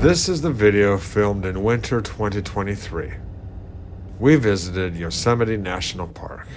This is the video filmed in winter 2023. We visited Yosemite National Park.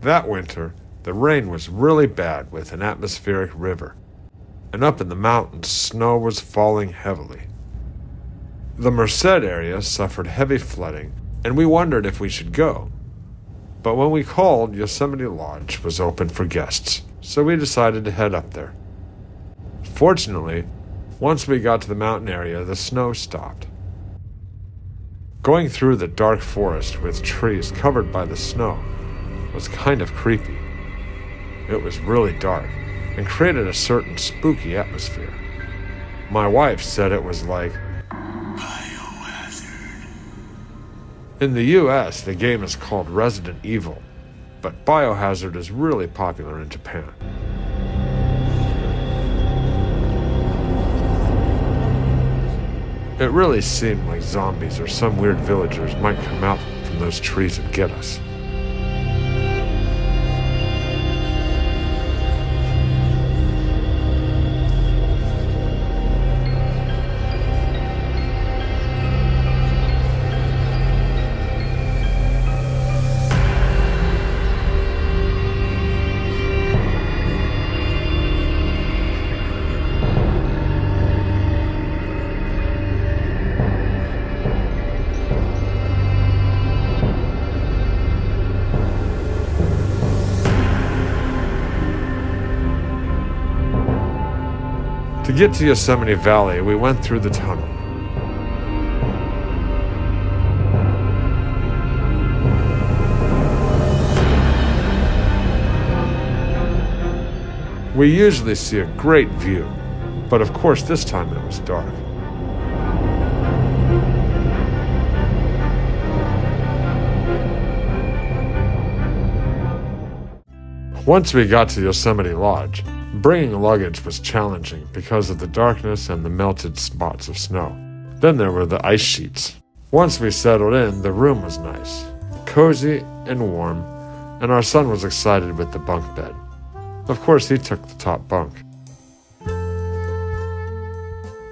That winter, the rain was really bad with an atmospheric river, and up in the mountains, snow was falling heavily. The Merced area suffered heavy flooding, and we wondered if we should go. But when we called, Yosemite Lodge was open for guests, so we decided to head up there. Fortunately, once we got to the mountain area, the snow stopped. Going through the dark forest with trees covered by the snow was kind of creepy. It was really dark and created a certain spooky atmosphere. My wife said it was like biohazard. In the US, the game is called Resident Evil, but Biohazard is really popular in Japan. It really seemed like zombies or some weird villagers might come out from those trees and get us. To get to Yosemite Valley, we went through the tunnel. We usually see a great view, but of course this time it was dark. Once we got to Yosemite Lodge, bringing luggage was challenging because of the darkness and the melted spots of snow. Then there were the ice sheets. Once we settled in, the room was nice, cozy and warm, and our son was excited with the bunk bed. Of course, he took the top bunk.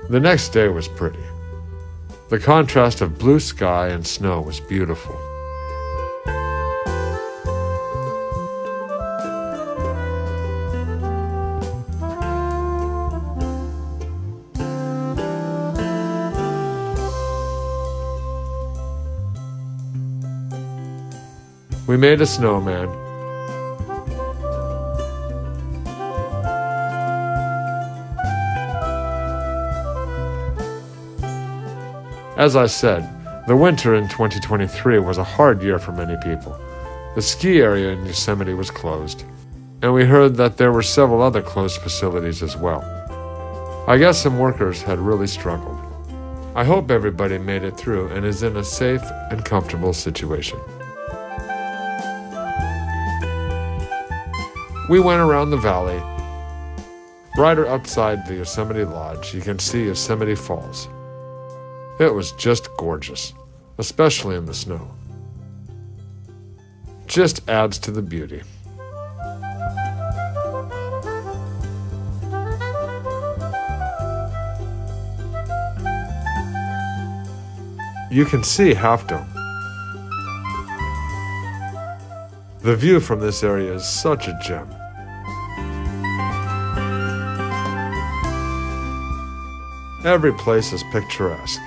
The next day was pretty. The contrast of blue sky and snow was beautiful. We made a snowman. As I said, the winter in 2023 was a hard year for many people. The ski area in Yosemite was closed, and we heard that there were several other closed facilities as well. I guess some workers had really struggled. I hope everybody made it through and is in a safe and comfortable situation. We went around the valley. Right outside the Yosemite Lodge, you can see Yosemite Falls. It was just gorgeous, especially in the snow. Just adds to the beauty. You can see Half Dome. The view from this area is such a gem. Every place is picturesque.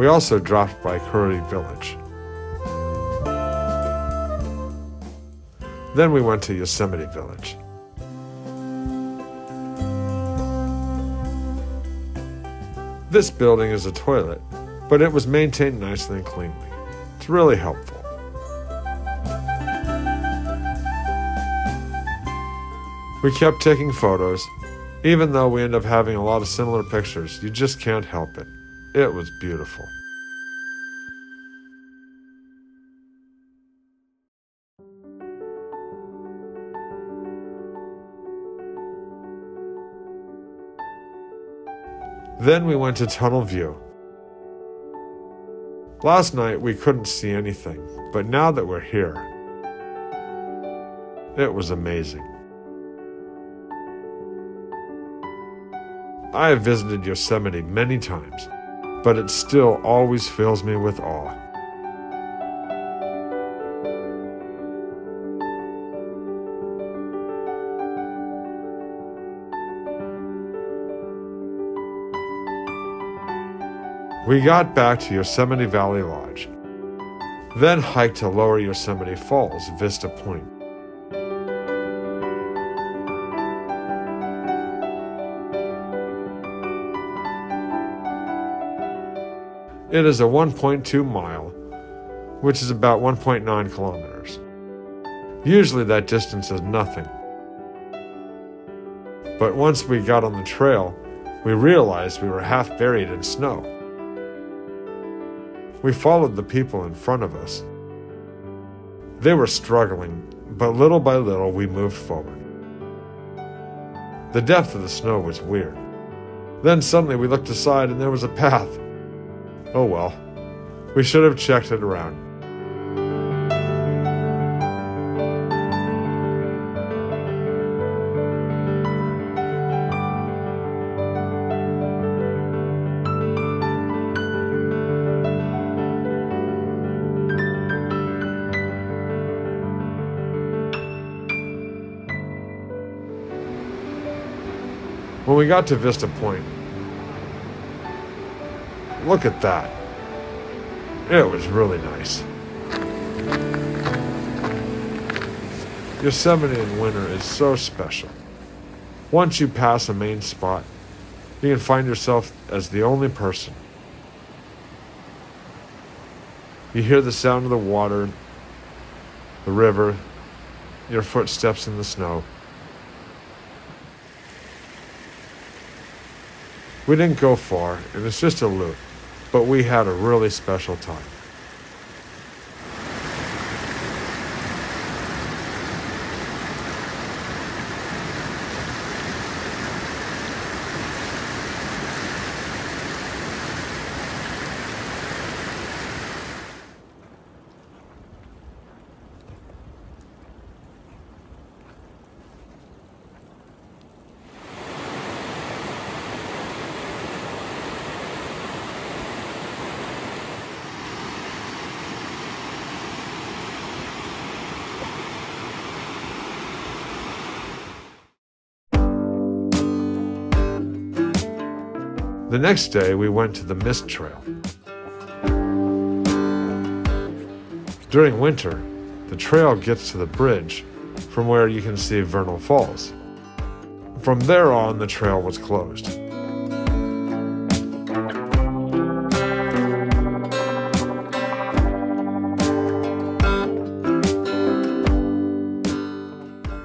We also dropped by Curry Village. Then we went to Yosemite Village. This building is a toilet, but it was maintained nicely and cleanly. It's really helpful. We kept taking photos. Even though we end up having a lot of similar pictures, you just can't help it. It was beautiful. Then we went to Tunnel View. Last night we couldn't see anything, but now that we're here, it was amazing. I have visited Yosemite many times, but it still always fills me with awe. We got back to Yosemite Valley Lodge, then hiked to Lower Yosemite Falls, Vista Point. It is a 1.2 mile, which is about 1.9 kilometers. Usually that distance is nothing. But once we got on the trail, we realized we were half buried in snow. We followed the people in front of us. They were struggling, but little by little we moved forward. The depth of the snow was weird. Then suddenly we looked aside and there was a path. Oh well, we should have checked it around. When we got to Vista Point, look at that. It was really nice. Yosemite in winter is so special. Once you pass a main spot, you can find yourself as the only person. You hear the sound of the water, the river, your footsteps in the snow. We didn't go far, and it's just a loop, but we had a really special time. The next day, we went to the Mist Trail. During winter, the trail gets to the bridge from where you can see Vernal Falls. From there on, the trail was closed.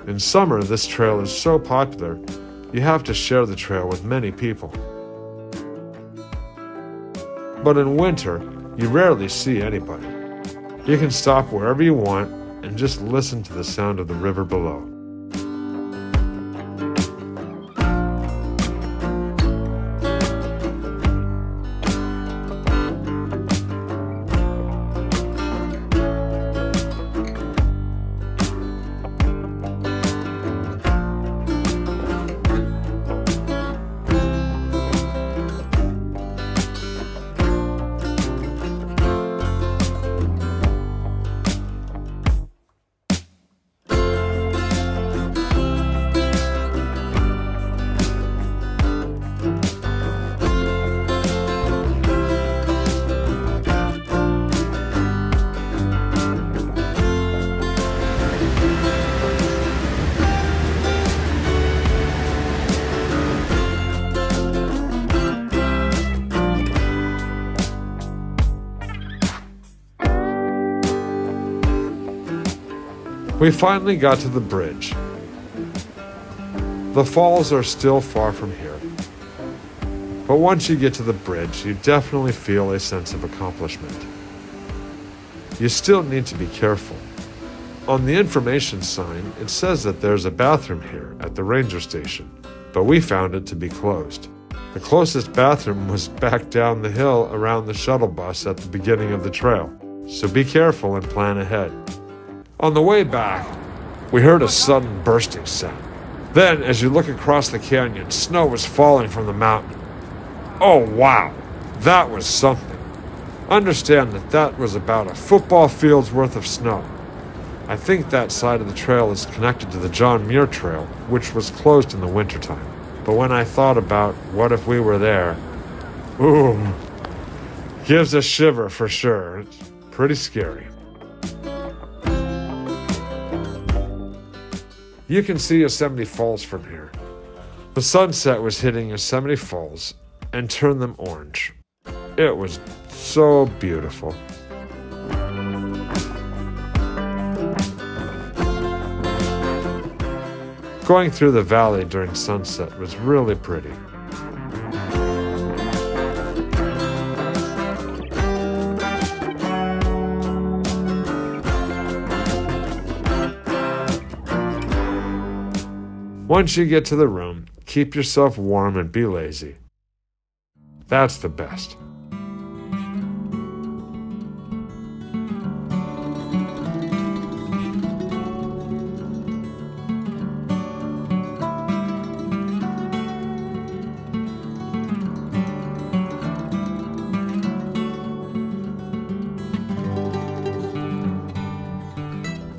In summer, this trail is so popular, you have to share the trail with many people. But in winter, you rarely see anybody. You can stop wherever you want and just listen to the sound of the river below. We finally got to the bridge. The falls are still far from here, but once you get to the bridge, you definitely feel a sense of accomplishment. You still need to be careful. On the information sign, it says that there's a bathroom here at the ranger station, but we found it to be closed. The closest bathroom was back down the hill around the shuttle bus at the beginning of the trail, so be careful and plan ahead. On the way back, we heard a sudden bursting sound. Then, as you look across the canyon, snow was falling from the mountain. Oh wow, that was something. Understand that was about a football field's worth of snow. I think that side of the trail is connected to the John Muir Trail, which was closed in the wintertime. But when I thought about what if we were there, ooh, gives a shiver for sure. It's pretty scary. You can see Yosemite Falls from here. The sunset was hitting Yosemite Falls and turned them orange. It was so beautiful. Going through the valley during sunset was really pretty. Once you get to the room, keep yourself warm and be lazy. That's the best.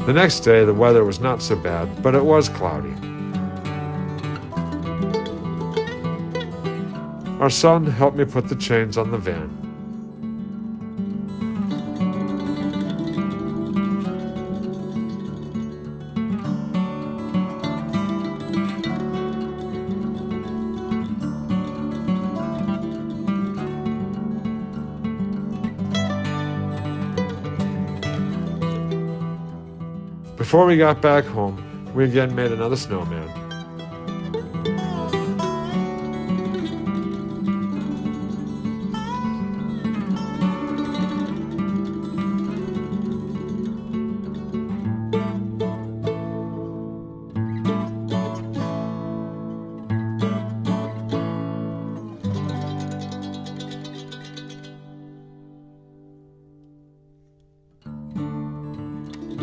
The next day, the weather was not so bad, but it was cloudy. Our son helped me put the chains on the van. Before we got back home, we again made another snowman.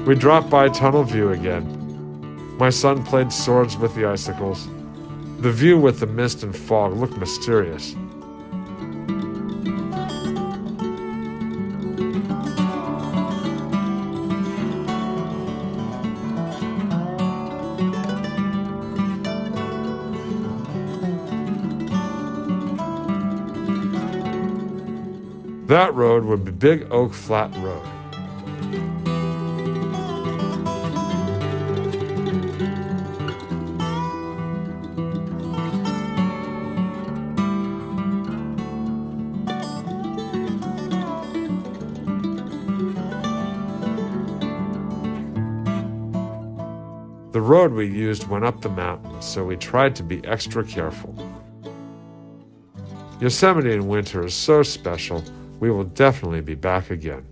We dropped by Tunnel View again. My son played swords with the icicles. The view with the mist and fog looked mysterious. That road would be Big Oak Flat Road. The road we used went up the mountain, so we tried to be extra careful. Yosemite in winter is so special, we will definitely be back again.